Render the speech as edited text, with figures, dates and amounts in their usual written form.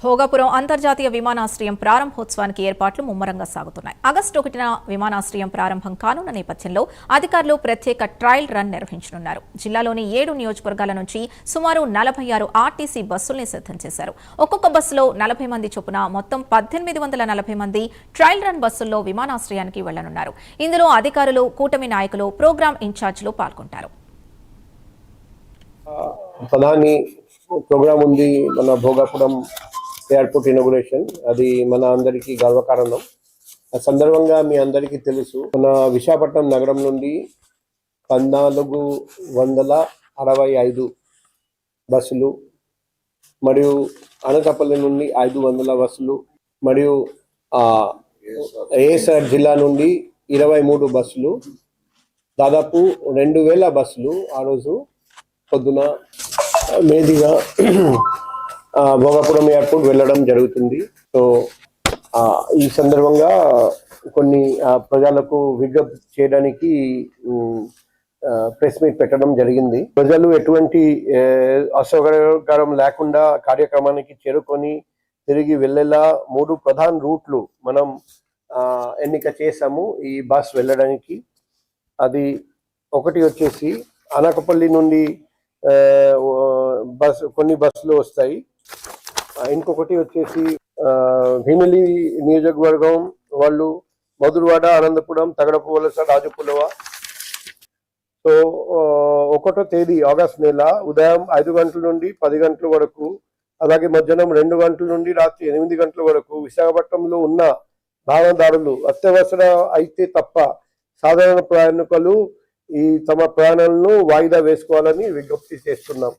భోగాపురం అంతర్జాతీయ విమానాశ్రయం ప్రారంభోత్సవానికి ఏర్పాట్లు ముమ్మరంగా సాగుతున్నాయి. ఆగస్టు 1న విమానాశ్రయం ప్రారంభం కానున్న నేపథ్యంలో అధికారులు ప్రత్యేక ట్రయల్ రన్ నిర్వహించనున్నారు. జిల్లాలోని 7 నియోజకవర్గాల నుంచి సుమారు 46 ఆర్టీసీ బస్సుల్ని సిద్ధం చేశారు. ఒక్కొక్క బస్సులో 40 మంది చొప్పున మొత్తం 1840 మంది ట్రయల్ రన్ బస్సుల్లో విమానాశ్రయానికి వెళ్లనున్నారు. ఇందులో అధికారులు, కూటమి నాయకులు, ప్రోగ్రాం ఇన్ఛార్జీలు పాల్గొంటారు. ప్రధాని ప్రోగ్రామ్ ఉంది. మన భోగాపురం ఎయిర్పోర్ట్ ఇనాగ్రేషన్, అది మన అందరికీ గర్వకారణం. ఆ సందర్భంగా మీ అందరికీ తెలుసు, మన విశాఖపట్నం నగరం నుండి 1465 బస్సులు, మరియు అనకాపల్లి నుండి 500 బస్సులు, మరియు ఏఎస్ఆర్ జిల్లా నుండి 23 బస్సులు, దాదాపు 2000 బస్సులు ఆ రోజు పొద్దున మేదిగా భోగాపురం ఎయిర్పోర్ట్ వెళ్ళడం జరుగుతుంది. సో ఈ సందర్భంగా కొన్ని ప్రజలకు విజ్ఞప్తి చేయడానికి ప్రెస్ మీట్ పెట్టడం జరిగింది. ప్రజలు ఎటువంటి అసౌకర్యం లేకుండా కార్యక్రమానికి చేరుకొని తిరిగి వెళ్ళేలా 3 ప్రధాన రూట్లు మనం ఎన్నిక చేసాము ఈ బస్ వెళ్ళడానికి. అది ఒకటి వచ్చేసి అనకాపల్లి నుండి కొన్ని బస్సులు వస్తాయి. ఇంకొకటి వచ్చేసి భీమిలి నియోజకవర్గం వాళ్ళు మధురవాడ, అనంతపురం, తగడపు వలస, రాజపులవ. సో 1వ తేదీ ఆగస్టు నెల ఉదయం 5 గంటల నుండి 10 గంటల వరకు, అలాగే మధ్యాహ్నం 2 గంటల నుండి రాత్రి 8 గంటల వరకు విశాఖపట్నంలో ఉన్న వాహనదారులు అత్యవసర అయితే తప్ప సాధారణ ప్రయాణికులు తమ ప్రయాణాలను వాయిదా వేసుకోవాలని విజ్ఞప్తి చేస్తున్నాం.